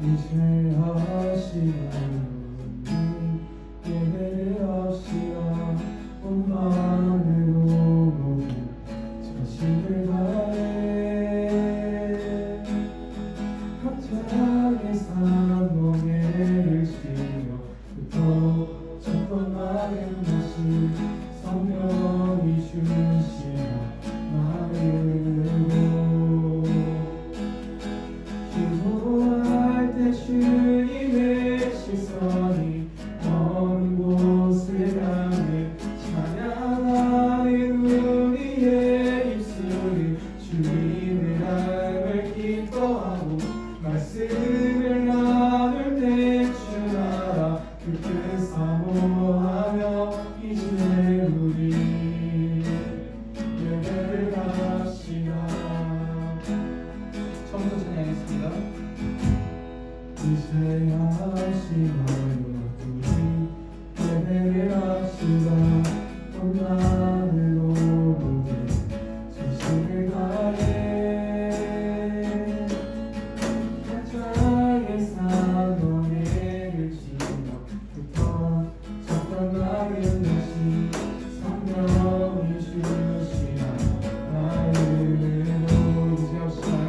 이제 하시나요 예배를 합시다 온 마음으로 모두 자신을 다해 각자의 삶 멍에를 치며 흩어졌던 마음 다시 성령이 주시나 마음으로 기도할 때 주님의 시선이 먼 곳을 향해 찬양하는 우리의 입술이 주님의 삶을 기뻐하고 말씀을 나눌 때 주 나라 그 뜻 사모하며 이제 우리 예배를 합시다. 처음부터 찬양하겠습니다. 이제 하시나요 우리 예배를 합시다 온 마음으로 모두 전심을 다해 각자의 삶 멍에를 치며 흩어졌던 마음 다시 성령이 주시나 마음으로 이제 하시나요?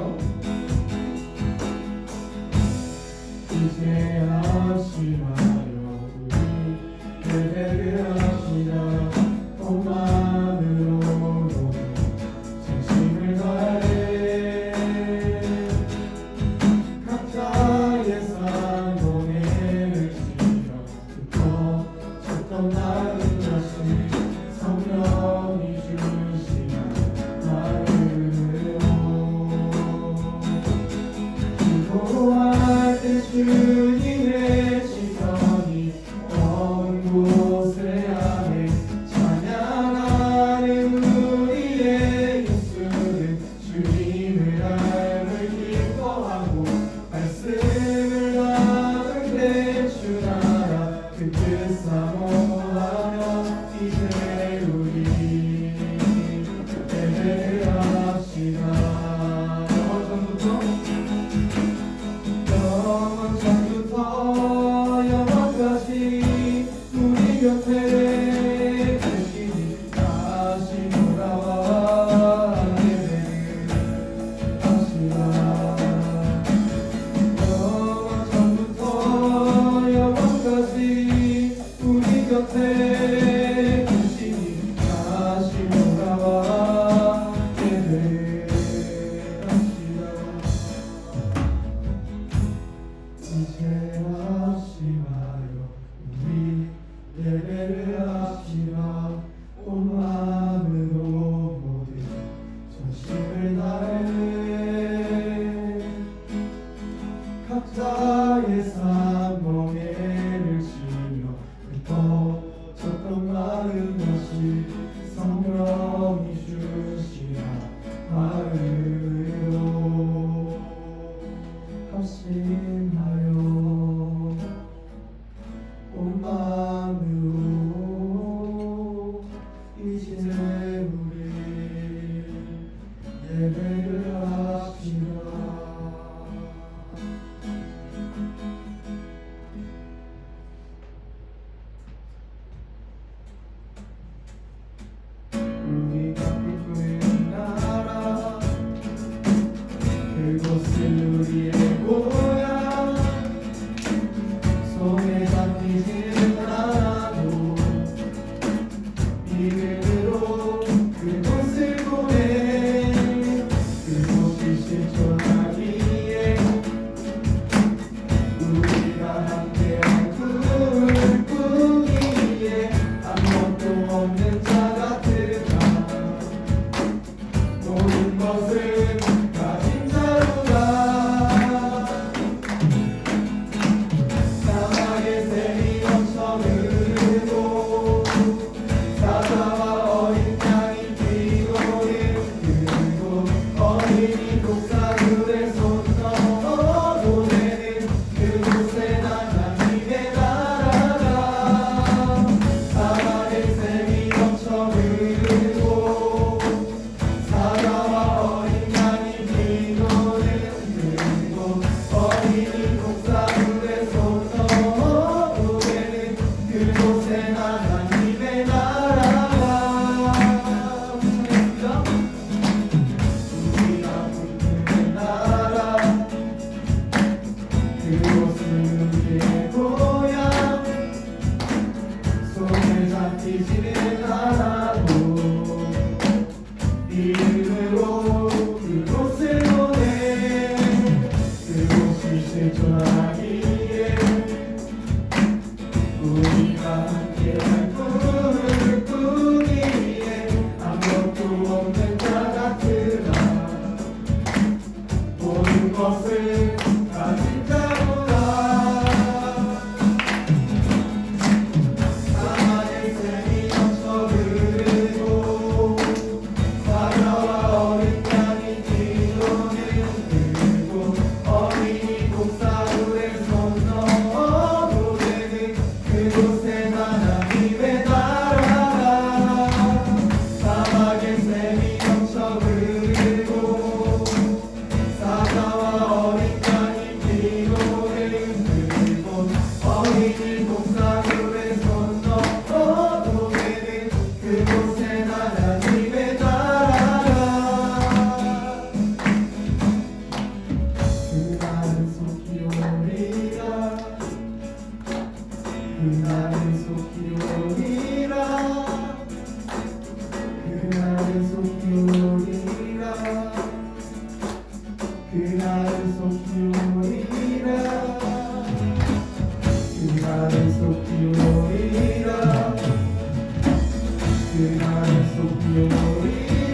이제 하시나요 그것을 가진 자보다 사랑의 샘이 넘쳐 흐르고 사자와 어린 양이 뛰노는 그곳 어린이 곡사울에 손 넣어도 되는 그곳에 하나님의 나라가 사막의 샘이 넘쳐 흐르고 사자와 어린 양이 뛰노는 그곳 어린이 곡사울에 손 넣어도 되는 그곳에 하나님의 나라가 그날은 속히 오리라 그날은 속히 오리라 그날은 속히 오리라 그날은 속히 오리라 그날은 속히 오리라 그날은 속히 오리라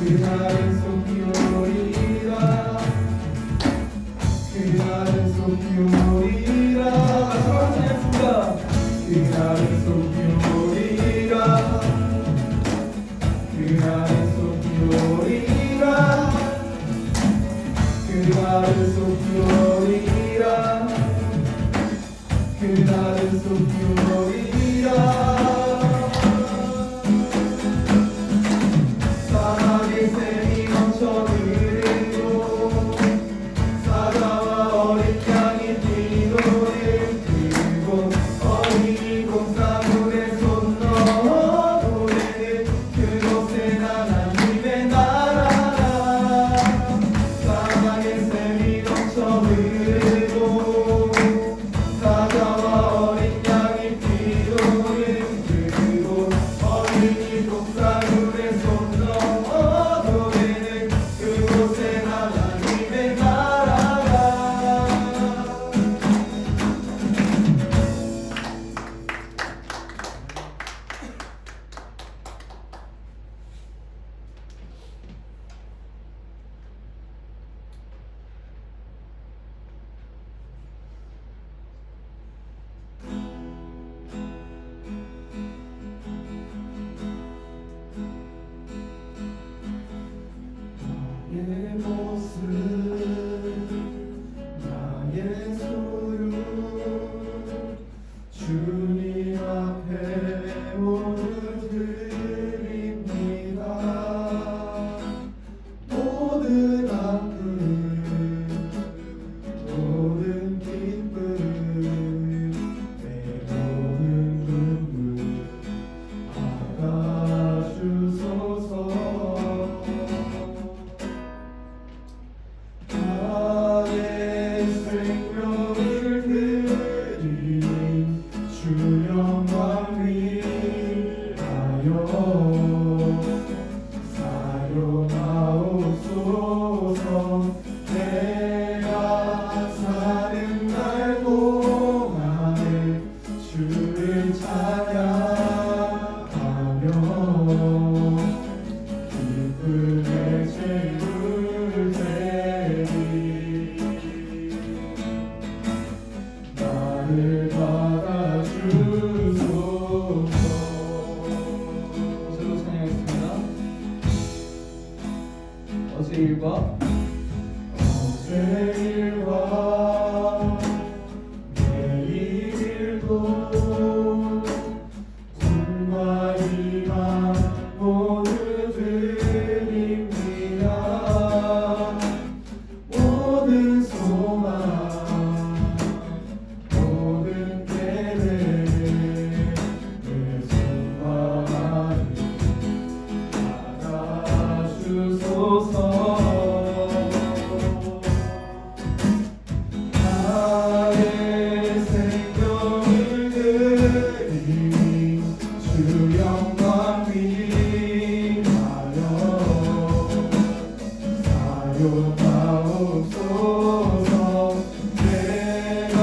그날은 속히 오리라 그날은 속히 오리라 수고하셨습니다. 그날은 속히 오리라 그날은 속히 오리라 그날은 속히 오리라 그날은 속히 오리라 사막의 샘이 넘쳐 흐르고 사자와 어린 양이 뛰노는 그곳 어린이 곡사울에 손 넣어도 되는 그곳에 하나님의 나라가 사막의 샘이 넘쳐 흐르고 사자와 어린 양이 뛰노는 그곳 어린이 곡사울에 손 넣어도 되는 그곳에 하나님의 나라가 나의 모습 나의 소유 주님 앞에 모두 드립니다 모든 아픔 모든 기쁨 내 모든 눈물 받아주소서 나의 생명을 드린 주 영광 위하여 사용하옵소서 내가 사는 날 동안에 주를 찬양하며 기쁨의 제물 드리 나를 받아주소서 저도 찬양했습니다. 어제 일과 내일 일도 꿈과 희망 모두 드립니다 모든 소망 모든 계획 내 소망을 받아주소서 나의 생명을 드린 주 영광 위하여 사용하옵소서 내가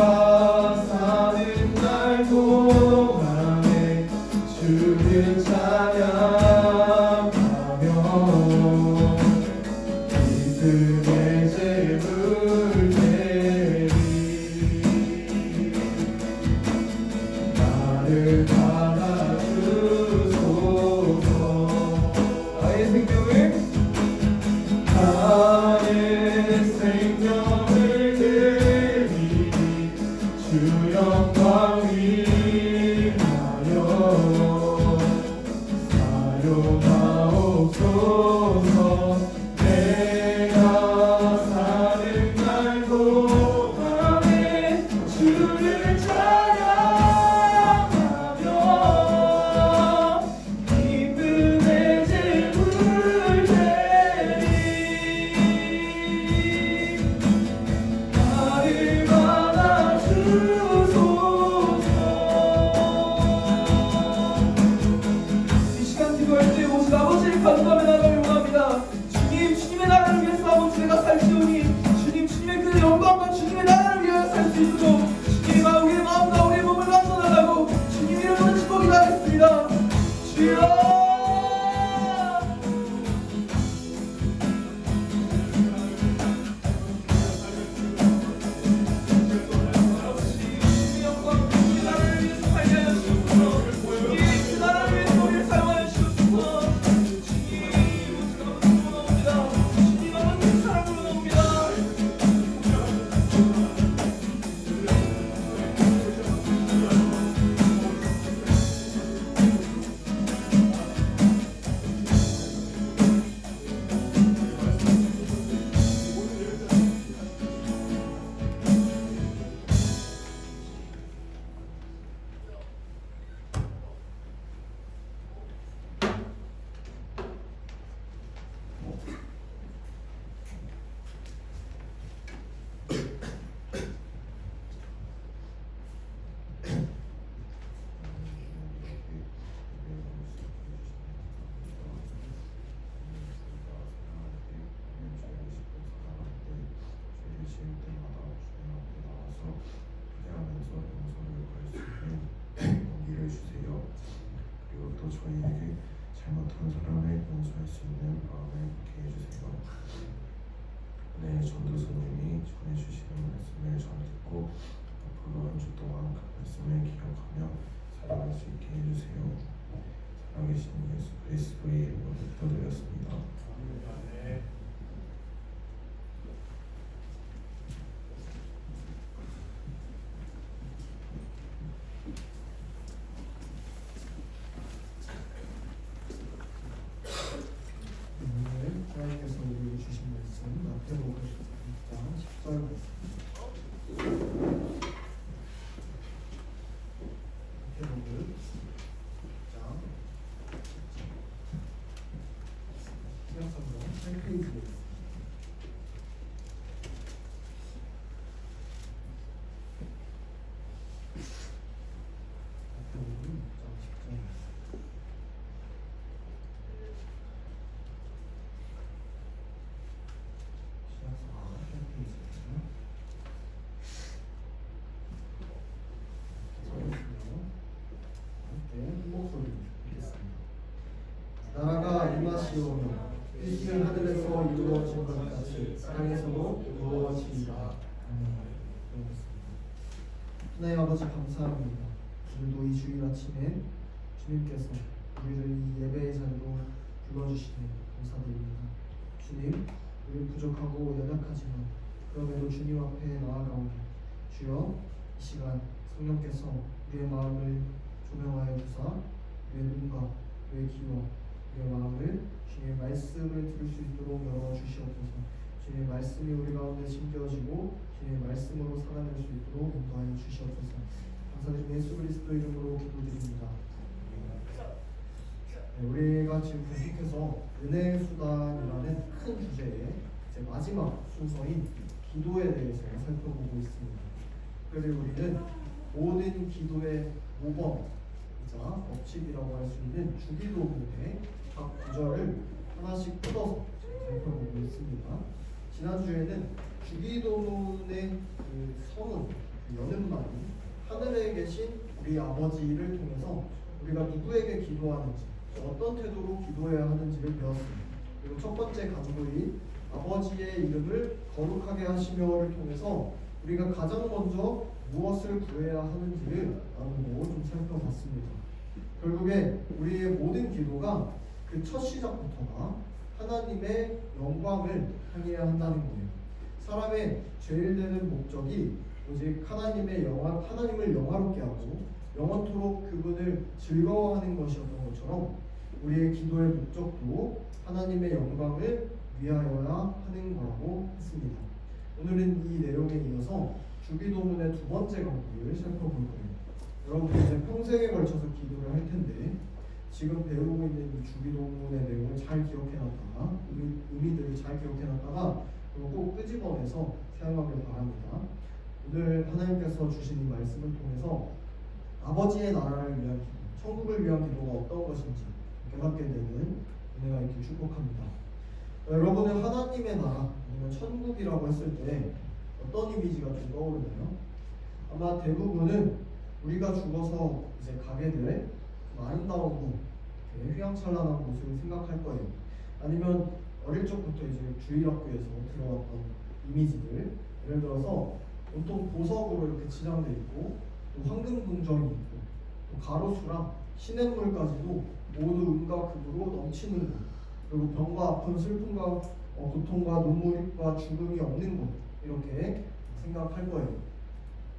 사는 날 동안에 주를 찬양하며 썰고 대부분 자 시각성경 8페이지에 있습니다. 대부분 6.10점 나라가 임하시오며 뜻이 하늘에서 이루어진 것 같이 땅에서도 이루어지리라. 하나님 아버지 감사합니다. 오늘도 이 주일 아침에 주님께서 우리를 이 예배의 자리로 불러주시니 감사드립니다. 주님, 우리 부족하고 연약하지만 그럼에도 주님 앞에 나아가오니 주여 이 시간 성령께서 우리의 마음을 조명하여 주사 우리의 눈과 우리의 귀와 우리의 마음을 주님의 말씀을 들을 수 있도록 열어주시옵소서. 주님의 말씀이 우리 가운데 심겨지고 주님의 말씀으로 살아낼 수 있도록 인도하여 주시옵소서. 감사드리며 예수 그리스도 이름으로 기도드립니다. 네, 우리가 지금 계속해서 은혜의 수단이라는 큰 주제의 이제 마지막 순서인 기도에 대해서 살펴보고 있습니다. 그리고 우리는 모든 기도의 모범이자 법칙이라고 할 수 있는 주기도문의 각 구절을 하나씩 뜯어서 살펴보고 있습니다. 지난주에는 주기도문의 그 서문, 그 여는 말이 하늘에 계신 우리 아버지를 통해서 우리가 누구에게 기도하는지 어떤 태도로 기도해야 하는지를 배웠습니다. 그리고 첫 번째 간구인 아버지의 이름을 거룩하게 하시며를 통해서 우리가 가장 먼저 무엇을 구해야 하는지를 나누고 좀 살펴봤습니다. 결국에 우리의 모든 기도가 그 첫 시작부터가 하나님의 영광을 향해야 한다는 거예요. 사람의 제일 되는 목적이 오직 하나님을 영화롭게 하고 영원토록 그분을 즐거워하는 것이었던 것처럼 우리의 기도의 목적도 하나님의 영광을 위하여야 하는 거라고 했습니다. 오늘은 이 내용에 이어서 주기도문의 두 번째 강구를 살펴볼 거예요. 여러분들 이제 평생에 걸쳐서 기도를 할 텐데 지금 배우고 있는 이 주기도문의 내용을 잘 기억해놨다가 의미들을 잘 기억해놨다가 꼭 끄집어내서 사용하길 바랍니다. 오늘 하나님께서 주신 이 말씀을 통해서 아버지의 나라를 위한 기도, 천국을 위한 기도가 어떤 것인지 깨닫게 되는 은혜가 있길 축복합니다. 여러분은 하나님의 나라 아니면 천국이라고 했을 때 어떤 이미지가 좀 떠오르나요? 아마 대부분은 우리가 죽어서 이제 가게 될 아름다운 곳, 휘황찬란한 곳을 생각할 거예요. 아니면 어릴 적부터 이제 주일학교에서 들어왔던 이미지들, 예를 들어서 온통 보석으로 이렇게 치장되어 있고 또 황금궁정이 있고 또 가로수랑 시냇물까지도 모두 은과 금으로 넘치는 곳, 그리고 병과 아픔, 슬픔과 고통과 눈물과 죽음이 없는 곳, 이렇게 생각할 거예요.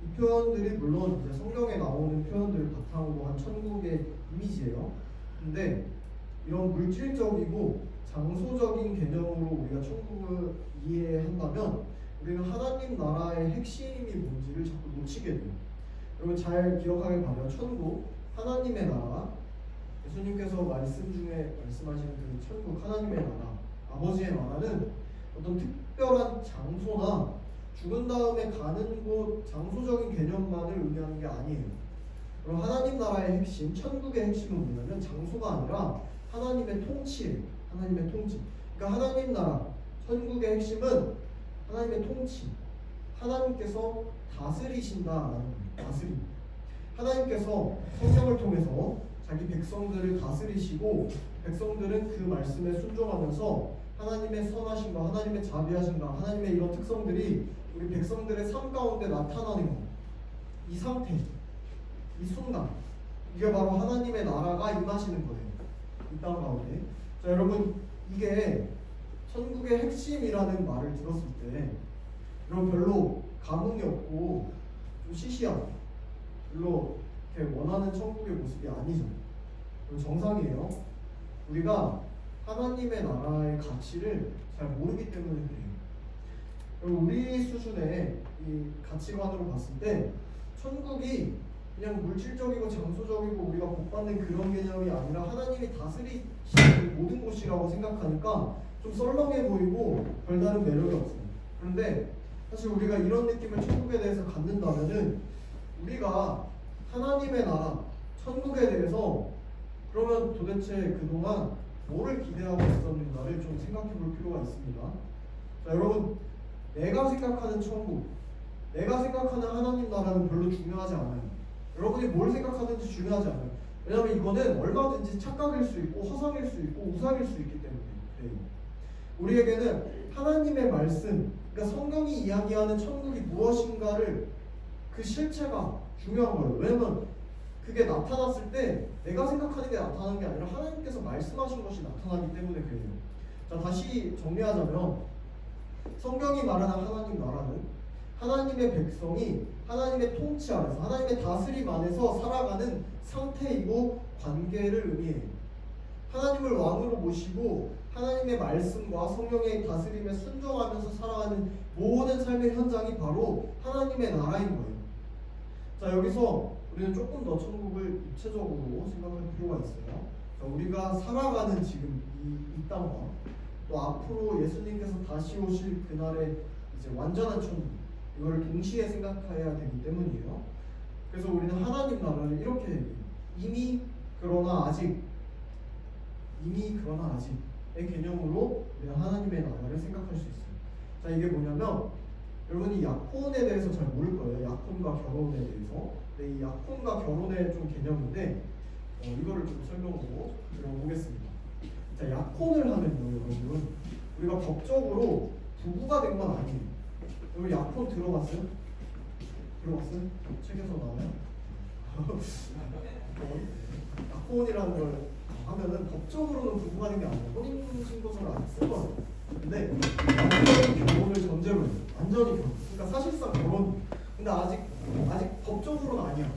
이 표현들이 물론 이제 성경에 나오는 표현들을 바탕으로 한 천국의 이미지예요. 근데 이런 물질적이고 장소적인 개념으로 우리가 천국을 이해한다면 우리는 하나님 나라의 핵심이 뭔지를 자꾸 놓치게 돼요. 여러분 잘 기억하길 바라요. 천국, 하나님의 나라, 예수님께서 말씀 중에 말씀하시는 그 천국, 하나님의 나라, 아버지의 나라는 어떤 특별한 장소나 죽은 다음에 가는 곳, 장소적인 개념만을 의미하는 게 아니에요. 그럼 하나님 나라의 핵심, 천국의 핵심은 뭐냐면 장소가 아니라 하나님의 통치예요. 하나님의 통치. 그러니까 하나님 나라, 천국의 핵심은 하나님의 통치. 하나님께서 다스리신다라는 거예요. 다스림. 하나님께서 성경을 통해서 자기 백성들을 다스리시고 백성들은 그 말씀에 순종하면서 하나님의 선하심과 하나님의 자비하심과 하나님의 이런 특성들이 우리 백성들의 삶 가운데 나타나는 것. 이 상태, 이 순간, 이게 바로 하나님의 나라가 임하시는 거예요. 이 땅 가운데. 자, 여러분, 이게 천국의 핵심이라는 말을 들었을 때 여러분 별로 감흥이 없고 좀 시시하고 별로 이렇게 원하는 천국의 모습이 아니죠. 정상이에요. 우리가 하나님의 나라의 가치를 잘 모르기 때문에 그래요. 우리 수준의 이 가치관으로 봤을 때 천국이 그냥 물질적이고 장소적이고 우리가 복받는 그런 개념이 아니라 하나님이 다스리시는 모든 곳이라고 생각하니까 좀 썰렁해 보이고 별다른 매력이 없어요. 그런데 사실 우리가 이런 느낌을 천국에 대해서 갖는다면은 우리가 하나님의 나라, 천국에 대해서 그러면 도대체 그동안 뭐를 기대하고 있었는가를 좀 생각해 볼 필요가 있습니다. 자, 여러분, 내가 생각하는 천국, 내가 생각하는 하나님 나라는 별로 중요하지 않아요. 여러분이 뭘 생각하는지 중요하지 않아요. 왜냐하면 이거는 얼마든지 착각일 수 있고 허상일 수 있고 우상일 수 있기 때문에 그래요. 우리에게는 하나님의 말씀, 그러니까 성경이 이야기하는 천국이 무엇인가를 그 실체가 중요한 거예요. 왜냐면 그게 나타났을 때 내가 생각하는 게 나타나는 게 아니라 하나님께서 말씀하신 것이 나타나기 때문에 그래요. 자, 다시 정리하자면 성경이 말하는 하나님 나라는 하나님의 백성이 하나님의 통치 아래서 하나님의 다스림 안에서 살아가는 상태이고 관계를 의미해요. 하나님을 왕으로 모시고 하나님의 말씀과 성령의 다스림에 순종하면서 살아가는 모든 삶의 현장이 바로 하나님의 나라인 거예요. 자, 여기서 우리는 조금 더 천국을 입체적으로 생각할 필요가 있어요. 자, 우리가 살아가는 지금 이 땅과 또 앞으로 예수님께서 다시 오실 그날의 이제 완전한 천국, 이거를 동시에 생각해야 되기 때문이에요. 그래서 우리는 하나님 나라를 이렇게 얘기해요. 이미 그러나 아직의 개념으로 우리가 하나님의 나라를 생각할 수 있어요. 자, 이게 뭐냐면 여러분이 약혼에 대해서 잘 모를 거예요. 약혼과 결혼에 대해서. 근데 이 약혼과 결혼의 좀 개념인데 이거를 좀 설명하고 들어보겠습니다. 자, 약혼을 하면요, 여러분, 우리가 법적으로 부부가 된 건 아니에요. 여러분 약혼 들어봤어요? 들어봤어요? 책에서 나와요? 약혼이라는 걸 하면은 법적으로는 부부가 된 게 아니에요. 혼인신고서를 안 쓰거든요. 근데 완전히 결혼을 전제로 해요. 완전히 결혼. 그러니까 사실상 결혼. 근데 아직 법적으로는 아니야.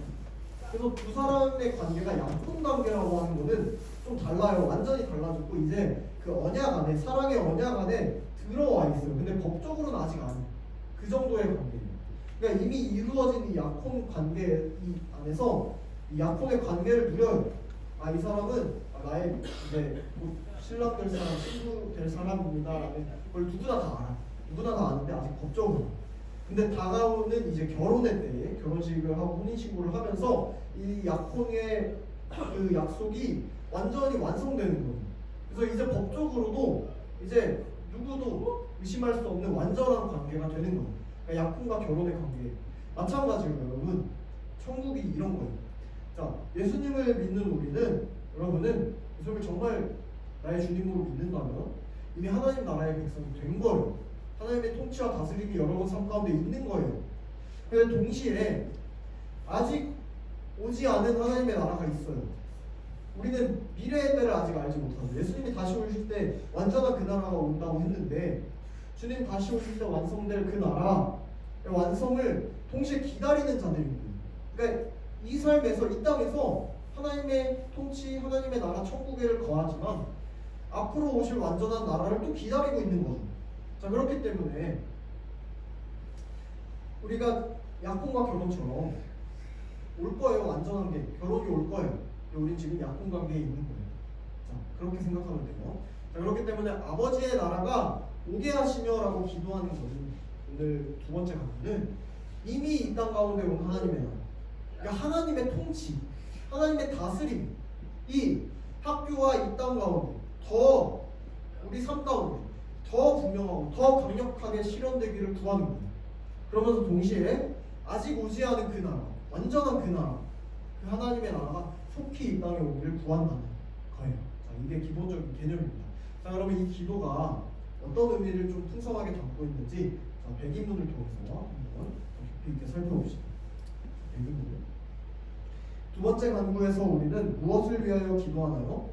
그래서 두 사람의 관계가 약혼 관계라고 하는 거는 좀 달라요. 완전히 달라졌고 이제 그 언약 안에, 사랑의 언약 안에 들어와 있어요. 근데 법적으로는 아직 아니에요. 그 정도의 관계예요. 그러니까 이미 이루어진 이 약혼 관계 안에서 이 약혼의 관계를 누려요. 아, 이 사람은 나의 이제 신랑 될 사람, 친구 될 사람입니다라는 걸 누구나 다 알아. 누구나 다 아는데 아직 법적으로. 근데 다가오는 이제 결혼의 때에 결혼식을 하고 혼인신고를 하면서 이 약혼의 그 약속이 완전히 완성되는 거예요. 그래서 이제 법적으로도 이제 누구도 의심할 수 없는 완전한 관계가 되는 거예요. 그러니까 약혼과 결혼의 관계. 마찬가지로 여러분, 천국이 이런 거예요. 자, 예수님을 믿는 우리는, 여러분은 예수님을 정말 나의 주님으로 믿는다면 이미 하나님 나라의 백성이 된 거예요. 하나님의 통치와 다스림이 여러 번 삶 가운데 있는 거예요. 그런데 동시에 아직 오지 않은 하나님의 나라가 있어요. 우리는 미래의 때를 아직 알지 못하죠. 예수님이 다시 오실 때 완전한 그 나라가 온다고 했는데 주님 다시 오실 때 완성될 그 나라 완성을 동시에 기다리는 자들입니다. 그러니까 이 삶에서, 이 땅에서 하나님의 통치, 하나님의 나라, 천국을 거하지만 앞으로 오실 완전한 나라를 또 기다리고 있는 거죠. 자, 그렇기 때문에 우리가 약혼과 결혼처럼 올 거예요. 완전한 게 결혼이 올 거예요. 우린 지금 약혼 관계에 있는 거예요. 자, 그렇게 생각하면 돼요. 자, 그렇기 때문에 아버지의 나라가 오게 하시며라고 기도하는 것은 오늘 두 번째 강의는 이미 이 땅 가운데 온 하나님의 나라, 그러니까 하나님의 통치, 하나님의 다스림, 이 학교와 이 땅 가운데 더 우리 삶 가운데 더 분명하고 더 강력하게 실현되기를 구하는 거예요. 그러면서 동시에 아직 오지 않은 그 나라, 완전한 그 나라, 그 하나님의 나라가 속히 이 땅에 오기를 구한다는 거예요. 자, 이게 기본적인 개념입니다. 자, 그러면 이 기도가 어떤 의미를 좀 풍성하게 담고 있는지 백인문을 통해서 한번 깊이 있게 살펴봅시다. 백인문. 두 번째 간구에서 우리는 무엇을 위하여 기도하나요?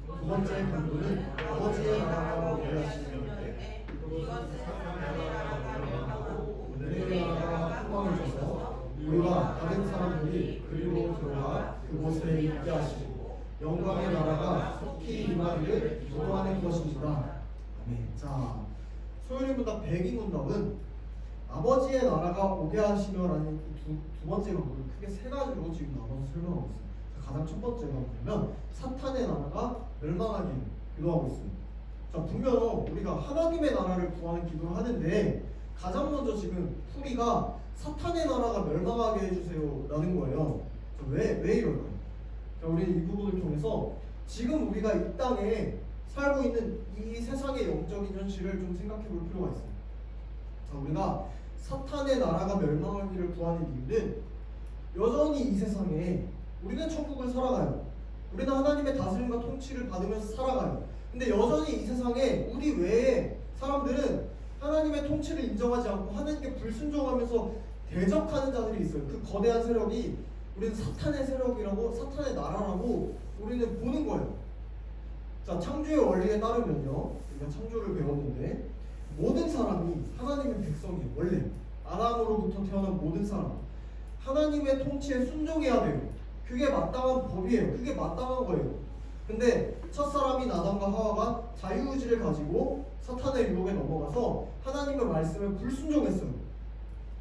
두 번째 간구는 아버지의 나라가 오게 하시는데 은혜의 나라가 풍성해져서 우리가 다른 사람들이 그리로 들어가 그곳에 있게 하시고 영광의 나라가 속히 임하기를 기도하는 것입니다. 아멘. 자, 소요리 문답 백인 문답은 아버지의 나라가 오게 하시며라는 두 번째 강조를 크게 세 가지로 지금 나눠서 설명하고 있습니다. 가장 첫 번째가 뭐냐면 사탄의 나라가 멸망하기 기도하고 있습니다. 자, 분명 우리가 하나님의 나라를 구하는 기도를 하는데 가장 먼저 지금 풀이가 사탄의 나라가 멸망하게 해주세요라는 거예요. 왜 이럴까요? 자, 우리 이 부분을 통해서 지금 우리가 이 땅에 살고 있는 이 세상의 영적인 현실을 좀 생각해 볼 필요가 있습니다. 자, 우리가 사탄의 나라가 멸망하기를 구하는 이유는 여전히 이 세상에 우리는 천국을 살아가요. 우리는 하나님의 다스림과 통치를 받으면서 살아가요. 근데 여전히 이 세상에 우리 외에 사람들은 하나님의 통치를 인정하지 않고 하나님께 불순종하면서 대적하는 자들이 있어요. 그 거대한 세력이 우리는 사탄의 세력이라고, 사탄의 나라라고 우리는 보는 거예요. 자, 창조의 원리에 따르면요, 우리가 창조를 배웠는데 모든 사람이 하나님의 백성이에요. 원래 아담으로부터 태어난 모든 사람 하나님의 통치에 순종해야 돼요. 그게 마땅한 법이에요. 그게 마땅한 거예요. 근데 첫사람인 아담과 하와가 자유의지를 가지고 사탄의 유혹에 넘어가서 하나님의 말씀에 불순종했어요.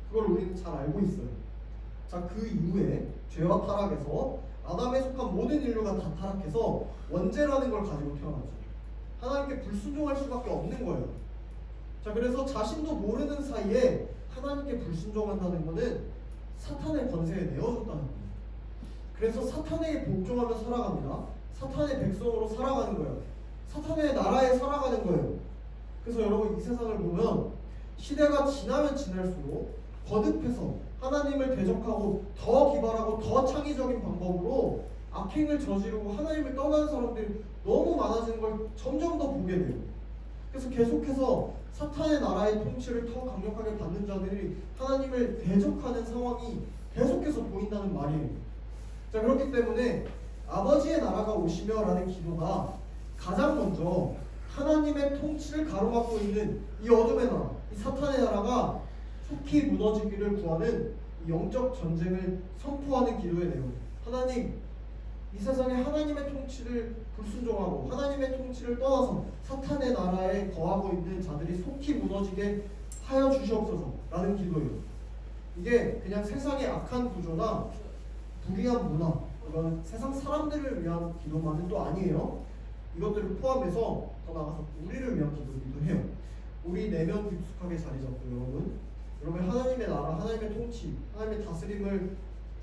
그걸 우리는 잘 알고 있어요. 자, 그 이후에 죄와 타락에서 아담에 속한 모든 인류가 다 타락해서 원죄라는 걸 가지고 태어났죠. 하나님께 불순종할 수밖에 없는 거예요. 자, 그래서 자신도 모르는 사이에 하나님께 불순종한다는 것은 사탄의 권세에 내어줬다는 거예요. 그래서 사탄에게 복종하며 살아갑니다. 사탄의 백성으로 살아가는 거예요. 사탄의 나라에 살아가는 거예요. 그래서 여러분 이 세상을 보면 시대가 지나면 지날수록 거듭해서 하나님을 대적하고 더 기발하고 더 창의적인 방법으로 악행을 저지르고 하나님을 떠나는 사람들이 너무 많아지는 걸 점점 더 보게 돼요. 그래서 계속해서 사탄의 나라의 통치를 더 강력하게 받는 자들이 하나님을 대적하는 상황이 계속해서 보인다는 말이에요. 자, 그렇기 때문에 아버지의 나라가 오시며 라는 기도가 가장 먼저 하나님의 통치를 가로막고 있는 이 어둠의 나라, 이 사탄의 나라가 속히 무너지기를 구하는 이 영적 전쟁을 선포하는 기도의 내용. 하나님, 이 세상에 하나님의 통치를 불순종하고 하나님의 통치를 떠나서 사탄의 나라에 거하고 있는 자들이 속히 무너지게 하여 주시옵소서 라는 기도예요. 이게 그냥 세상의 악한 구조나 불의한 문화, 이건 세상 사람들을 위한 기도만은 또 아니에요. 이것들을 포함해서 더 나아가서 우리를 위한 기도이기도 해요. 우리 내면 깊숙하게 자리 잡고 여러분 하나님의 나라, 하나님의 통치, 하나님의 다스림을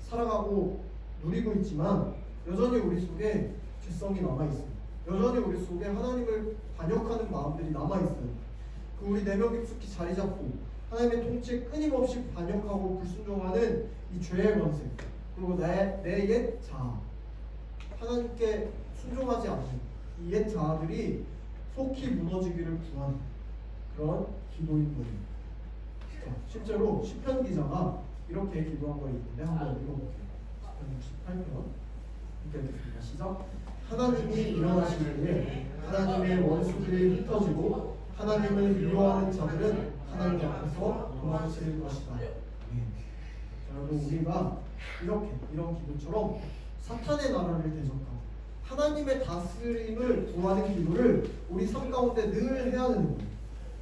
살아가고 누리고 있지만 여전히 우리 속에 죄성이 남아있습니다. 여전히 우리 속에 하나님을 반역하는 마음들이 남아있어요. 그 우리 내면 깊숙이 자리 잡고 하나님의 통치에 끊임없이 반역하고 불순종하는 이 죄의 권세, 그리고 내 옛 자아, 하나님께 순종하지 않는 이 옛 자아들이 속히 무너지기를 구하는 그런 기도인 거예요. 자, 실제로 시편 기자가 이렇게 기도한 거 있는데 한번 읽어볼게요. 시편 68편 이렇게 읽겠습니다. 시작. 하나님이 일어나시기에 하나님의 원수들이 흩어지고 하나님을 미워하는 자들은 하나님 앞에서 도망칠 것이다. 여러분 우리가 이런 기도처럼 사탄의 나라를 대적하고 하나님의 다스림을 구하는 기도를 우리 삶 가운데 늘 해야 되는 거예요.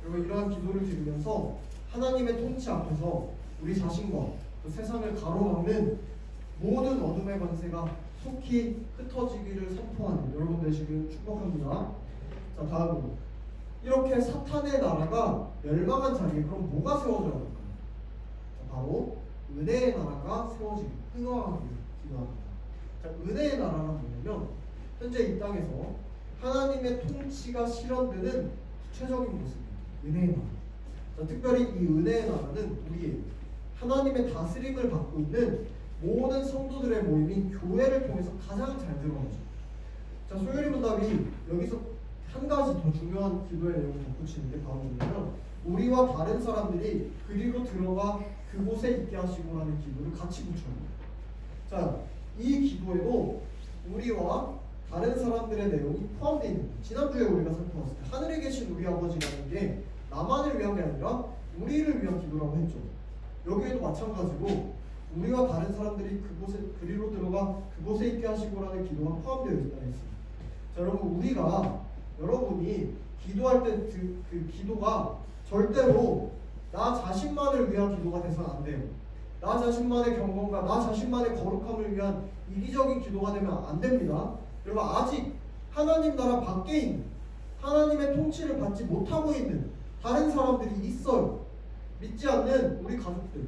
여러분 이러한 기도를 드리면서 하나님의 통치 앞에서 우리 자신과 또 세상을 가로막는 모든 어둠의 권세가 속히 흩어지기를 선포하는 여러분 되시길 축복합니다. 자, 다음으로 이렇게 사탄의 나라가 멸망한 자리에 그럼 뭐가 세워져야 할까요? 자, 바로 은혜의 나라가 세워지길 흥왕하기를 기도합니다. 자, 은혜의 나라는 뭐냐면 현재 이 땅에서 하나님의 통치가 실현되는 구체적인 모습입니다. 은혜의 나라. 자, 특별히 이 은혜의 나라는 우리의 하나님의 다스림을 받고 있는 모든 성도들의 모임인 교회를 통해서 가장 잘 드러나죠. 자, 소율이 문답이 여기서 한 가지 더 중요한 기도의 내용을 덧붙이는데 바로 뭐냐면 우리와 다른 사람들이 그리로 들어가 그곳에 있게 하시고라는 기도를 같이 붙여요. 자, 이 기도에도 우리와 다른 사람들의 내용이 포함되어 있는 거예요. 지난주에 우리가 살펴봤을 때 하늘에 계신 우리 아버지라는 게 나만을 위한 게 아니라 우리를 위한 기도라고 했죠. 여기에도 마찬가지로 우리와 다른 사람들이 그곳에 그리로 들어가 그곳에 있게 하시고라는 기도가 포함되어 있다 했습니다. 자, 여러분 여러분이 기도할 때 그 기도가 절대로 나 자신만을 위한 기도가 돼서는 안 돼요. 나 자신만의 경건과 나 자신만의 거룩함을 위한 이기적인 기도가 되면 안 됩니다. 여러분, 아직 하나님 나라 밖에 있는, 하나님의 통치를 받지 못하고 있는 다른 사람들이 있어요. 믿지 않는 우리 가족들,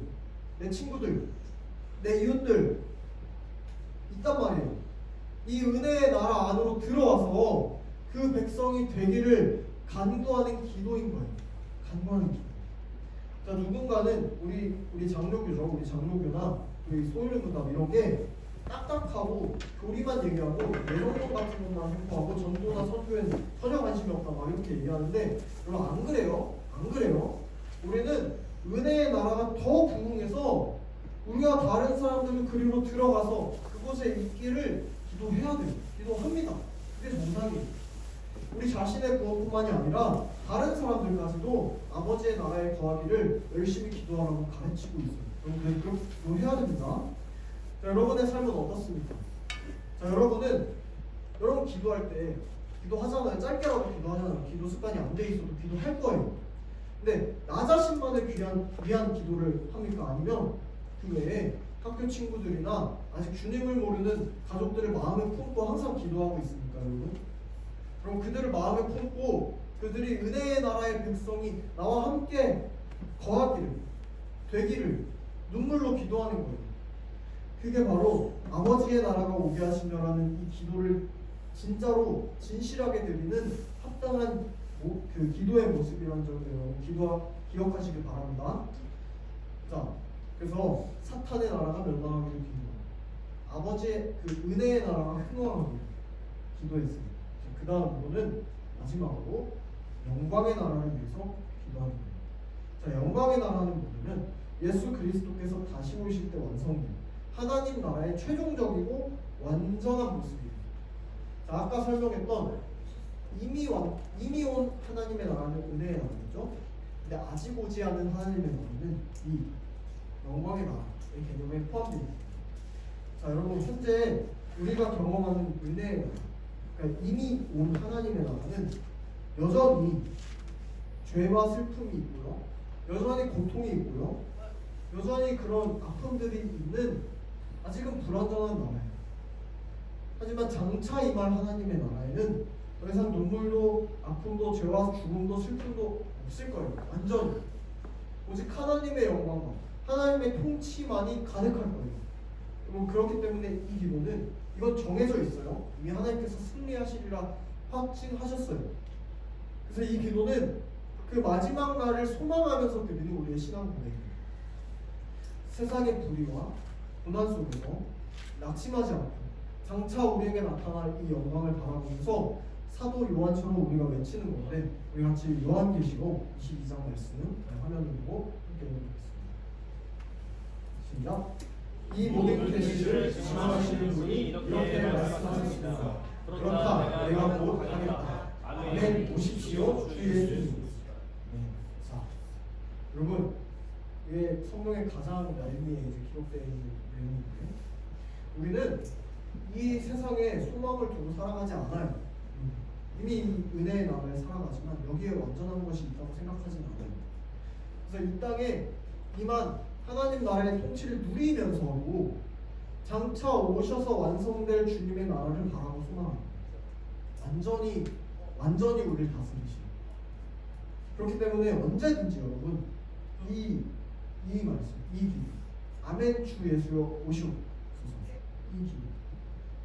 내 친구들, 내 이웃들 있단 말이에요. 이 은혜의 나라 안으로 들어와서 그 백성이 되기를 간구하는 기도인 거예요. 간구하는 기도. 자, 누군가는 우리 장로교죠. 우리 장로교나 우리 소율문답 이런 게 딱딱하고 교리만 얘기하고 내용론 같은 것만 행포하고 전도나 선교에는 전혀 관심이 없다 막 이렇게 얘기하는데 여러분, 안 그래요? 안 그래요? 우리는 은혜의 나라가 더 부흥해서 우리가 다른 사람들을 그리로 들어가서 그곳에 있기를 기도해야 돼요. 기도합니다. 그게 정상이에요. 우리 자신의 구원뿐만이 아니라 다른 사람들까지도 아버지의 나라에 거하기를 열심히 기도하라고 가르치고 있어요. 여러분, 그렇게 기도해야 됩니다. 자, 여러분의 삶은 어떻습니까? 자, 여러분 기도할 때 기도하잖아요. 짧게라도 기도하잖아요. 기도 습관이 안 돼 있어도 기도할 거예요. 근데 나 자신만을 위한 기도를 합니까? 아니면 그 외에 학교 친구들이나 아직 주님을 모르는 가족들을 마음에 품고 항상 기도하고 있습니까, 여러분? 그럼 그들을 마음에 품고 그들이 은혜의 나라의 백성이 나와 함께 거하기를, 되기를 눈물로 기도하는 거예요. 그게 바로 아버지의 나라가 오게 하시며라는 이 기도를 진짜로 진실하게 드리는 합당한 그 기도의 모습이라는 점을 여러분 기억하시길 바랍니다. 자, 그래서 사탄의 나라가 멸망하기를 기도하고 아버지의 그 은혜의 나라가 흥왕하기를 기도했습니다. 그 다음 부분은 마지막으로 영광의 나라를 위해서 기도하는 거예요. 자, 영광의 나라는 뭐냐면 예수 그리스도께서 다시 오실 때 완성된 하나님 나라의 최종적이고 완전한 모습이에요. 자, 아까 설명했던 이미 온 하나님의 나라는 은혜의 나라죠. 근데 아직 오지 않은 하나님의 나라는 이 영광의 나라의 개념에 포함되어 있습니다. 자, 여러분, 현재 우리가 경험하는 은혜의 나라, 그러니까 이미 온 하나님의 나라는 여전히 죄와 슬픔이 있고요, 여전히 고통이 있고요, 여전히 그런 아픔들이 있는 아직은 불완전한 나라예요. 하지만 장차 임할 하나님의 나라에는 더 이상 눈물도 아픔도 죄와 죽음도 슬픔도 없을 거예요. 완전히 오직 하나님의 영광과 하나님의 통치만이 가득할 거예요. 그렇기 때문에 이 기도는 이건 정해져 있어요. 이미 하나님께서 승리하시리라 확증하셨어요. 그래서 이 기도는 그 마지막 날을 소망하면서 드리는 우리의 신앙 고백입니다. 세상의 불의와 고난 속에서 낙심하지 않고 장차 우리에게 나타날 이 영광을 바라보면서 사도 요한처럼 우리가 외치는 건데, 우리 같이 요한계시록 22장 말씀 화면을 보고 함께 읽어보겠습니다. 시작. 이 모든 계시를 주관하시는 분이 이렇게 말씀하셨습니다. 그렇다, 내가 곧 하겠다. 아멘. 오십시오, 주 예수님. 자, 여러분, 이게 성경의 가장 얄미에 기록되어 있는 내용인데, 우리는 이 세상에 소망을 두고 살아가지 않아요. 이미 은혜의 나라에 살아가지만 여기에 완전한 것이 있다고 생각하지는 않아요. 그래서 이 땅에 이만 하나님 나라의 통치를 누리면서도 장차 오셔서 완성될 주님의 나라를 바라고 소망합니다. 완전히 우리를 다스리시고. 그렇기 때문에 언제든지 여러분 이 말씀, 이 기도, 아멘 주 예수여 오시옵소서, 이 기도,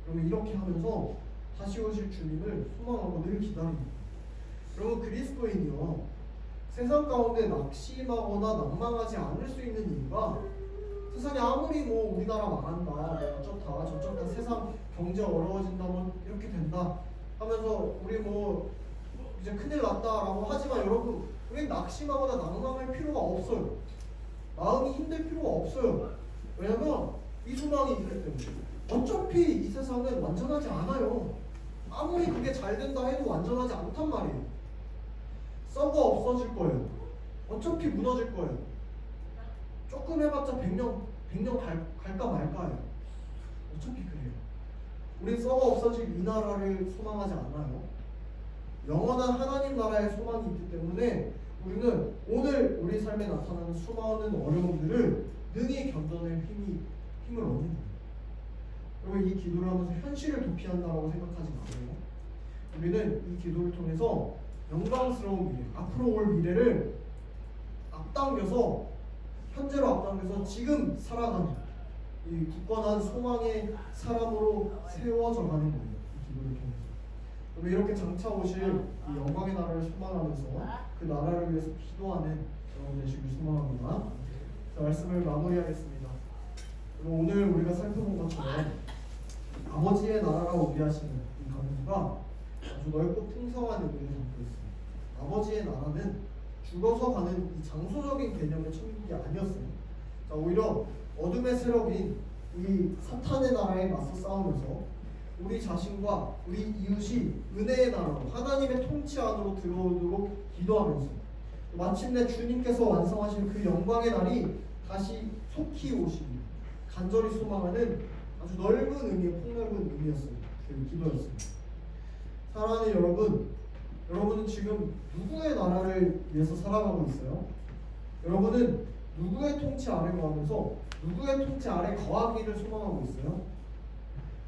그러면 이렇게 하면서 다시 오실 주님을 소망하고 늘 기다립니다. 여러분, 그리스도인이요, 세상 가운데 낙심하거나 낭망하지 않을 수 있는 이유가, 세상에 아무리 뭐 우리나라 망한다, 어쩌다 저쩌다, 세상 경제 어려워진다, 뭐 이렇게 된다 하면서 우리 뭐 이제 큰일 났다라고 하지만, 여러분, 우리 낙심하거나 낭망할 필요가 없어요. 마음이 힘들 필요가 없어요. 왜냐면 이 소망이 있기 때문에. 어차피 이 세상은 완전하지 않아요. 아무리 그게 잘 된다 해도 완전하지 않단 말이에요. 썩어 없어질 거예요. 어차피 무너질 거예요. 조금 해봤자 100년 갈까 말까요. 어차피 그래요. 우리 썩어 없어질 이 나라를 소망하지 않아요. 영원한 하나님 나라의 소망이 있기 때문에 우리는 오늘 우리 삶에 나타나는 수많은 어려움들을 능히 견뎌낼 힘을 얻는 거예요. 여러분 이 기도를 하면서 현실을 도피한다고 생각하지 마세요. 우리는 이 기도를 통해서 영광스러운 미래, 앞으로 올 미래를 앞당겨서 현재로 앞당겨서 지금 살아가는 이 굳건한 소망의 사람으로 세워져 가는 거예요. 이 기도를 통해서. 그럼 이렇게 장차 오실 이 영광의 나라를 소망하면서 그 나라를 위해서 기도하는 여러분 되시길 소망합니다. 자, 말씀을 마무리하겠습니다. 그럼 오늘 우리가 살펴본 것처럼 아버지의 나라라고 우리하시는 이 강구가 아주 넓고 풍성한 의미를 담고 있습니다. 아버지의 나라는 죽어서 가는 이 장소적인 개념의 천국이 아니었어요. 자, 오히려 어둠의 세력인 이 사탄의 나라에 맞서 싸우면서 우리 자신과 우리 이웃이 은혜의 나라로 하나님의 통치 안으로 들어오도록 기도하면서 마침내 주님께서 완성하신 그 영광의 날이 다시 속히 오시기 간절히 소망하는 아주 넓은 의미의 폭넓은 의미였습니다. 그 기도였습니다. 사랑하는 여러분, 여러분은 지금 누구의 나라를 위해서 살아가고 있어요? 여러분은 누구의 통치 아래 거하면서 누구의 통치 아래 거하기를 소망하고 있어요?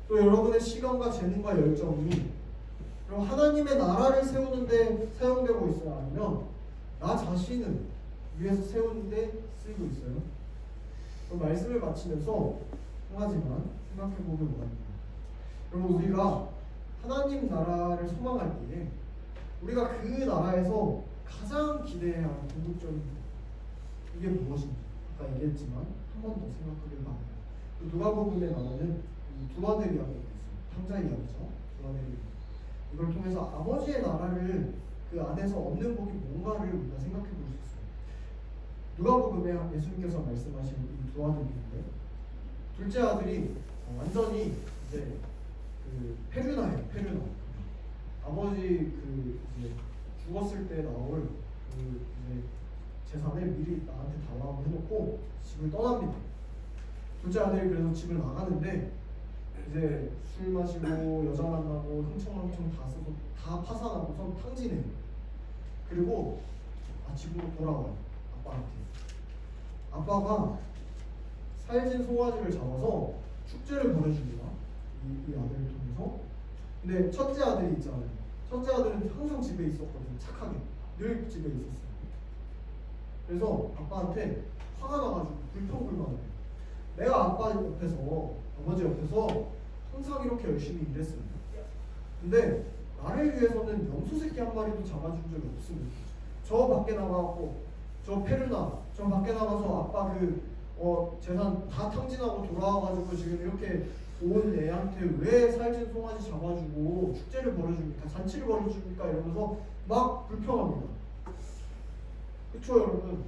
또 여러분의 시간과 재능과 열정이 그럼 하나님의 나라를 세우는데 사용되고 있어요? 아니면 나 자신을 위해서 세우는데 쓰이고 있어요? 그럼 말씀을 마치면서 한 가지만 생각해보길 원합니다. 여러분 우리가 하나님 나라를 소망할 때에 우리가 그 나라에서 가장 기대해야 하는 궁극적인 이게 무엇인지 아까 얘기했지만 한 번 더 생각하길 바랍니다. 누가복음에 나오는 두 아들 이야기가 있습니다. 탕자 이야기죠. 두 아들 이야기. 이걸 통해서 아버지의 나라를 그 안에서 얻는 복이 뭔가를 우리가 생각해 볼 수 있어요. 누가복음에 예수님께서 말씀하신 이 두 아들인데 둘째 아들이 완전히 이제 그 페르나예요. 페르나. 아버지 그 이제 죽었을 때 나올 그 이제 재산을 미리 나한테 달라고 해놓고 집을 떠납니다. 둘째 아들이 그래서 집을 나가는데 이제 술 마시고 여자 만나고 흥청망청 다 쓰고 다 파산하고선 탕진해요. 그리고 집으로 돌아와요. 아빠한테. 아빠가 살진 송아지를 잡아서 축제를 벌여줍니다. 이 아들을 통해서. 근데 첫째 아들이 있잖아요. 첫째 아들은 항상 집에 있었거든요. 착하게. 늘 집에 있었어요. 그래서 아빠한테 화가 나가지고 불평불만해요. 내가 아빠 옆에서 아버지 옆에서 항상 이렇게 열심히 일했어요. 근데 나를 위해서는 염소 새끼 한 마리도 잡아준 적이 없습니다. 저 밖에 나가고 저 페르나 저 밖에 나가서 아빠 그 재산 다 탕진하고 돌아와가지고 지금 이렇게 온 애한테 왜 살찐 송아지 잡아주고 축제를 벌여줍니까? 잔치를 벌여줍니까? 이러면서 막 불평합니다. 그쵸 여러분?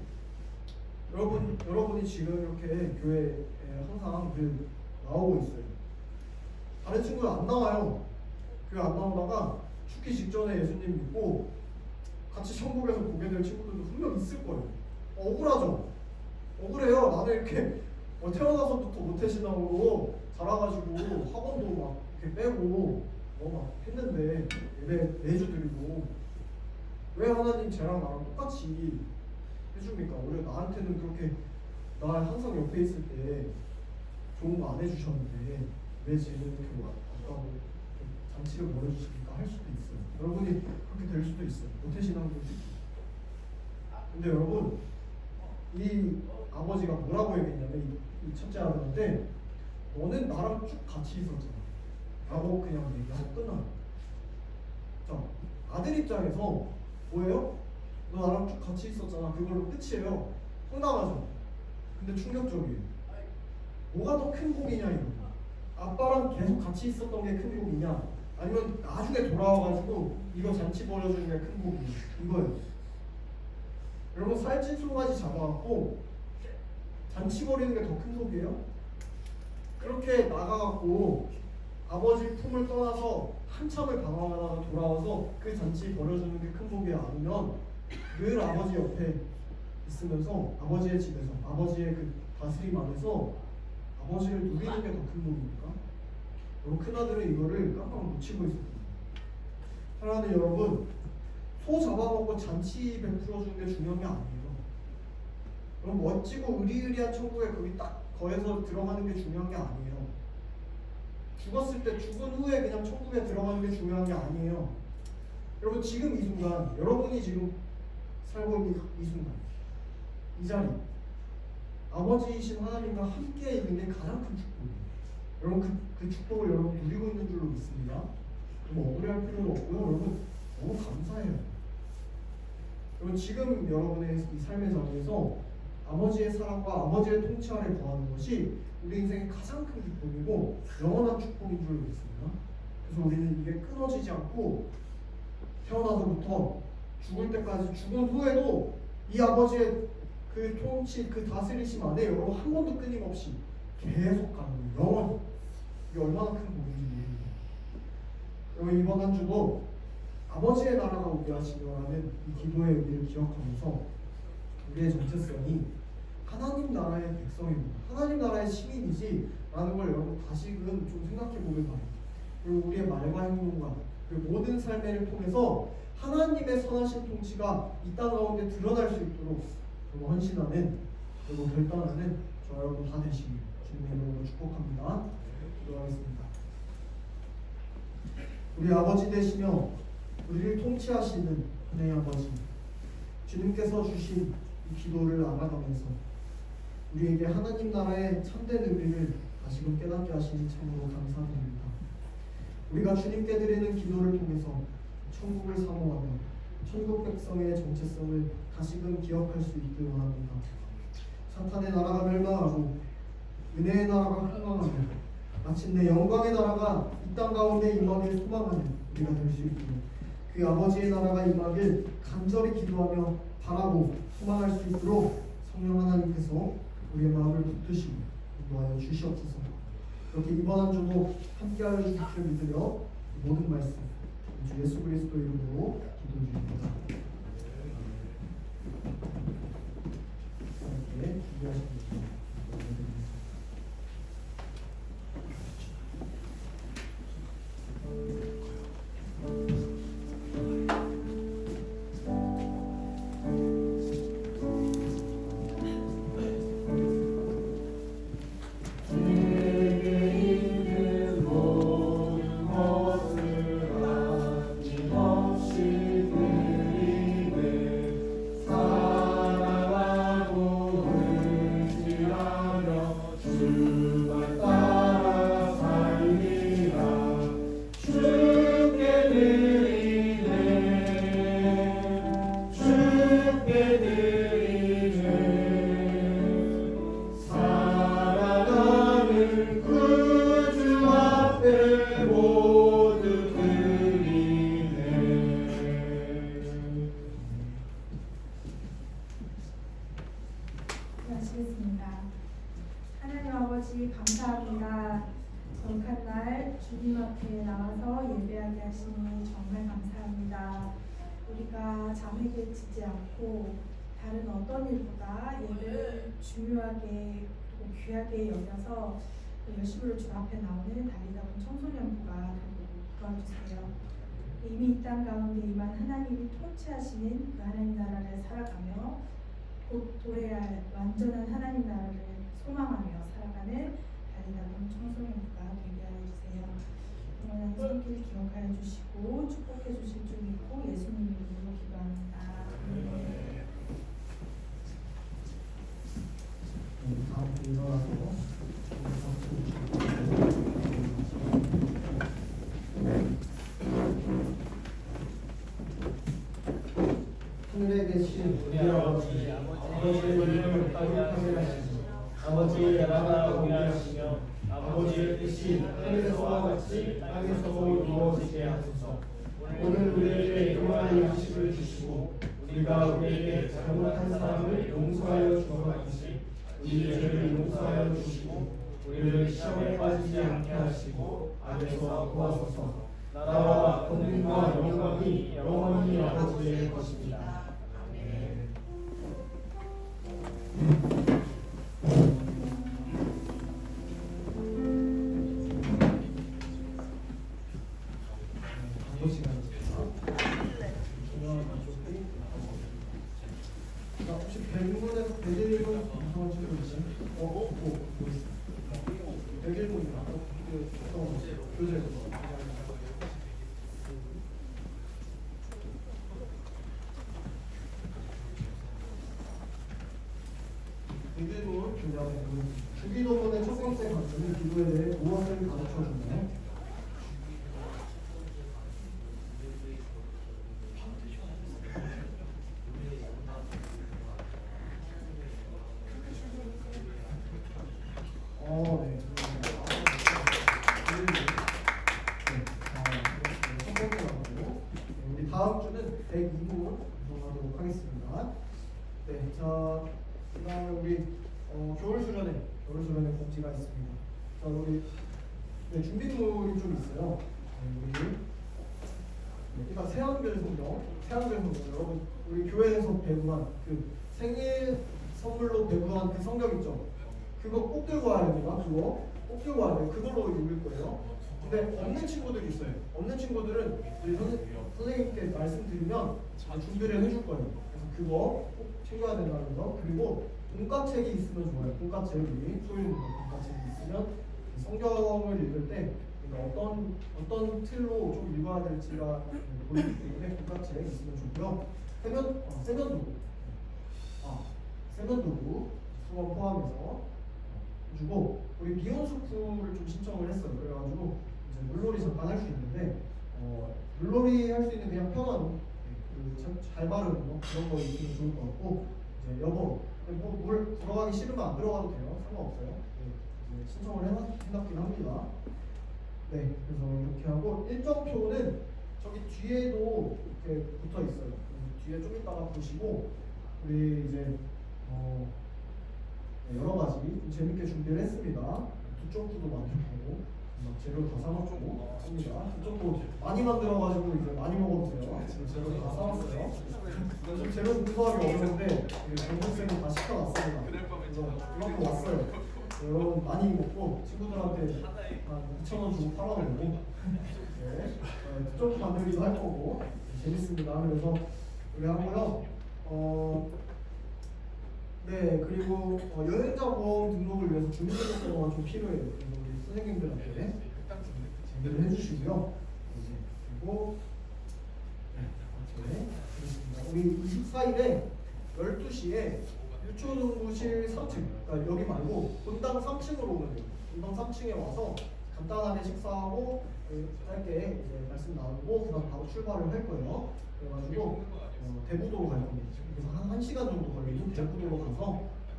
여러분이 지금 이렇게 교회에 항상 나오고 있어요. 다른 친구는 안 나와요. 교회 안 나오다가 죽기 직전에 예수님 믿고 같이 천국에서 보게 될 친구들도 분명 있을 거예요. 억울하죠? 억울해요. 나는 이렇게 태어나서부터 모태신앙으로 자라가지고 학원도 막 이렇게 빼고 막 했는데 예배 매주 드리고 왜 하나님 쟤랑 나랑 똑같이 해줍니까? 원래 나한테는 그렇게 나 항상 옆에 있을 때 좋은 거 안 해주셨는데 왜 쟤는 이렇게 아까고 잔치를 벌여주십니까? 할 수도 있어요. 여러분이 그렇게 될 수도 있어요. 모태신앙도 특히. 근데 여러분 이 아버지가 뭐라고 얘기했냐면 이 첫째 아들한테 너는 나랑 쭉 같이 있었잖아 라고 그냥 얘기하고 끝나요. 자, 아들 입장에서 뭐예요? 너 나랑 쭉 같이 있었잖아. 그걸로 끝이에요. 황당하죠? 근데 충격적이에요. 뭐가 더 큰 복이냐 이거. 아빠랑 계속 같이 있었던 게 큰 복이냐 아니면 나중에 돌아와가지고 이거 잔치 벌여주는 게 큰 복이냐 이거예요. 여러분 살찐 송아지 잡아갖고 잔치 벌이는 게 더 큰 복이에요? 그렇게 나가갖고 아버지 품을 떠나서 한참을 방황하다가 돌아와서 그 잔치 벌여주는 게 큰 복이 아니면 늘 아버지 옆에 있으면서 아버지의 집에서 아버지의 그 다스림 안에서 아버지를 누리는 게 더 큰 복입니까? 여러분 큰아들은 이거를 깜빡 놓치고 있었거든요. 사랑하는 여러분, 소 잡아먹고 잔치 베풀어 주는 게 중요한 게 아니에요. 그럼 멋지고 의리의리한 천국에 거기 딱 거해서 들어가는 게 중요한 게 아니에요. 죽었을 때 죽은 후에 그냥 천국에 들어가는 게 중요한 게 아니에요. 여러분 지금 이 순간, 여러분이 지금 살고 있는 이 순간, 이 자리, 아버지이신 하나님과 함께 있는 게 가장 큰 축복이에요. 여러분 그 축복을 여러분 누리고 있는 줄로 믿습니다. 너무 억울해할 필요도 없고요. 여러분 너무 감사해요. 여러분 지금 여러분의 이 삶의 자리에서 아버지의 사랑과 아버지의 통치 아래 거하는 것이 우리 인생의 가장 큰 기쁨이고 영원한 축복인 줄로 믿습니다. 그래서 우리는 이게 끊어지지 않고 태어나서부터 죽을 때까지, 죽은 후에도 이 아버지의 그 통치, 그 다스리심 안에 여러분 한 번도 끊임없이 계속 가는 거예요. 영원히. 이게 얼마나 큰 복인지 모릅니다. 여러분 이번 한 주도 아버지의 나라가 오게 하시려는 이 기도의 의미를 기억하면서 우리의 정체성이 하나님 나라의 백성입니다. 하나님 나라의 시민이지 라는 걸 여러분 다시금 좀 생각해 보길 바랍니다. 그리고 우리의 말과 행동과 그 모든 삶을 통해서 하나님의 선하신 통치가 이 땅 가운데 드러날 수 있도록 그리고 헌신하는 그리고 결단하는 저 여러분 다 되시길 주님의 이름으로 축복합니다. 기도하겠습니다. 우리 아버지 되시며 우리를 통치하시는 은혜의 아버지, 주님께서 주신 이 기도를 알아가면서 우리에게 하나님 나라의 참된 의미를 다시금 깨닫게 하시니 참으로 감사드립니다. 우리가 주님께 드리는 기도를 통해서 천국을 사모하며 천국 백성의 정체성을 다시금 기억할 수 있길 원합니다. 사탄의 나라가 멸망하고 은혜의 나라가 흥왕하며 마침내 영광의 나라가 이 땅 가운데 임하길 소망하는 우리가 될 수 있도록 그 아버지의 나라가 임하길 간절히 기도하며 바라고 소망할 수 있도록 성령 하나님께서 우리의 마음을 붙드시고 인도하여 주시옵소서. 그렇게 이번 한 주도 함께하여 주실 줄 믿으며 모든 말씀 주 예수 그리스도 이름으로 기도드립니다. 함께 준비하십니다. 하나님 아버지 감사합니다. 거룩한 날 주님 앞에 나와서 예배하게 하시니 정말 감사합니다. 우리가 잠에 깨치지 않고 다른 어떤 일보다 예배를 중요하게 귀하게 여겨서 열심으로 주 앞에 나오는 다리잡은 청소년부가 되도록 도와주세요. 이미 이 땅 가운데 임한 하나님이 통치하시는 그 하나님 나라를 살아가며 곧 도래할 완전한 하나님 나라를 소망하며 살아가는 다리잡은 청소년부가 되게 하여 주세요. 영원한 손길 기억하여 주시고 축복해 주실 줄 믿고 예수님 이름으로 기도합니다. 다음 주 일어나서 하늘에 계신 우리 아버지, 아버지의 이름을 거룩하게 하시고 아버지의 나라가 오게 하시며 아버지의 뜻이 하늘에서와 같이 땅에서도 이루어지게 하소서. 오늘 우리에게 일용할 양식을 주시고 우리가 우리에게 잘못한 사람을 용서하여 주었듯이 우리 죄를 용서하여 주시고 우리를 시험에 빠지지 않게 하시고 악에서 구하소서. 나라와 권능과 영광이 영원히 아버지의 것입니다. 아멘. 광고 시간입니다. 혹시 백문에서 101문 구성원 친구 있어요? 뭐 있어? 101문이나 어떤 거? 교재 백일문 교재하고 주기도문의 첫 번째 관점은 기도에 대해 무엇을 가르쳐주나요? 네. 첫 번째 나오고 우리 다음 주는 102문 구성하도록 하겠습니다. 네, 자, 그다음에 우리 겨울 수련회 공지가 있습니다. 자, 우리 준비물이 좀 있어요. 일단 세한별 성경 여러분 우리 교회에서 배부한 그 생일 선물로 배부한 그 성경 있죠? 그거 꼭 들고 와야 됩니다. 그거 꼭 들고 와야 돼요. 그걸로 읽을 거예요. 근데 없는 친구들이 있어요. 없는 친구들은 우리 선생님께 말씀드리면 준비를 해줄 거예요. 그래서 그거 꼭 챙겨야 된다는 거. 그리고 문과책이 있으면 좋아요. 문과책 우리 소유는 문과책이 있으면 성경을 읽을 때 어떤 틀로 좀 읽어야 될지가 보이기 때문에 문과책 있으면 좋고요. 세면도구 수업 포함해서 주고 우리 비온수풀을 좀 신청을 했어요. 그래가지고 이제 물놀이 잠깐 할 수 있는데 물놀이 할 수 있는 그냥 편한 잘 바르는 거 그런 거 있으면 좋을 것 같고 이제 여보 물 들어가기 싫으면 안 들어가도 돼요. 상관없어요. 신청을 해놨긴 합니다. 네, 그래서 이렇게 하고 일정표는 저기 뒤에도 이렇게 붙어 있어요. 뒤에 좀 이따가 보시고 우리 이제 여러 가지 좀 재밌게 준비를 했습니다. 두쪽구도 만들고 재료 다 사먹고 합니다. 두쪽구 많이 만들어가지고 이제 많이 먹어도 돼요. 재료 다 사왔어요. 좀 재료 분석하기 어려운데 전국생이 다 시켜놨습니다. 그래서 이만큼 왔어요. 여러분 많이 먹고 친구들한테 한 2,000원 주고 팔아먹고 두쪽구 만들기도 할 거고 재밌습니다. 그래서 우리 하고요. 네, 그리고 여행자 보험 등록을 위해서 주민등록번호가 좀 필요해요. 그래서 우리 선생님들한테 제기를 해주시고요. 그리고 그렇습니다. 우리 24일에 12시에 유초등부실 3층, 그러니까 여기 말고 본당 3층으로 오면 돼요. 본당 3층에 와서 간단하게 식사하고 짧게 이제 말씀 나누고 그다음 바로 출발을 할 거예요. 그래가지고 대부도로 갈 겁니다. 그래서 한 1시간 정도 걸리는 대부도로 가서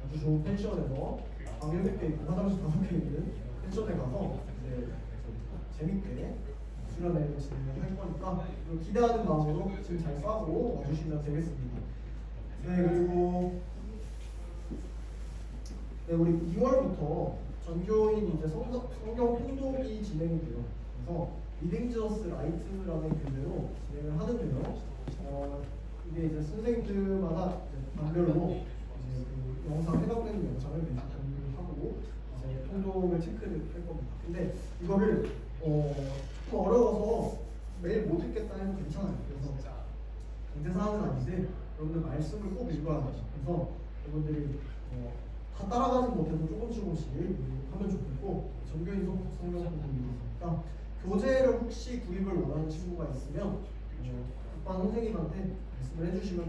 아주 좋은 펜션에서 방 7개 있고 화장실 5개 있는 펜션에 가서 이제 재밌게 수련회를 진행을 할 거니까 기대하는 마음으로 지금 잘 싸고 와주시면 되겠습니다. 네, 그리고 우리 2월부터 전교인 이제 성경 통독이 진행이 돼요. 그래서 리딩 지저스 라이트라는 교재로 진행을 하는데요. 이게 이제 선생님들마다 반별로 이제 그 영상 해당되는 영상을 매주 공유하고 이제 통독을 체크를 할 겁니다. 근데 이거를 더 어려워서 매일 못 읽겠다 해도 괜찮아요. 그래서 강제사항은 아닌데 여러분들 말씀을 꼭 읽어야 돼요. 그래서 여러분들이 다 따라가지 못해도 조금씩 하면 좋겠고 전교인 성경 공부를 있으니까 교재를 혹시 구입을 원하는 친구가 있으면 국반 선생님한테 말씀을 해주시면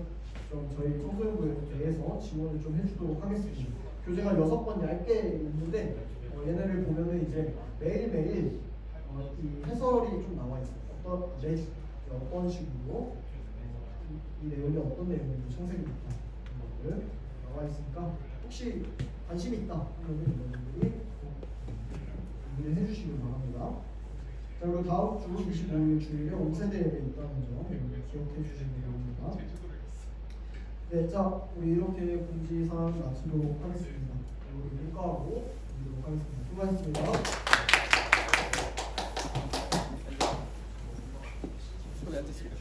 좀 저희 청소년부에 대해서 지원을 좀 해주도록 하겠습니다. 교재가 6권 얇게 있는데 얘네를 보면은 이제 매일매일 이 해설이 좀 나와 있어요. 어떤 식으로 이 내용이 어떤 내용인지 창세기 이런 것들 나와 있으니까 혹시 관심 있다 하면 여러분들이 문의를 해주시길 바랍니다. 자, 그리고 다음 주 25일 주일에 5세대 예배 있다는 점 기억해 주시기 바랍니다. 네, 자, 우리 이렇게 공지사항 마치도록 하겠습니다. 우리 문과하고 마치도록 하겠습니다. 수고하셨습니다.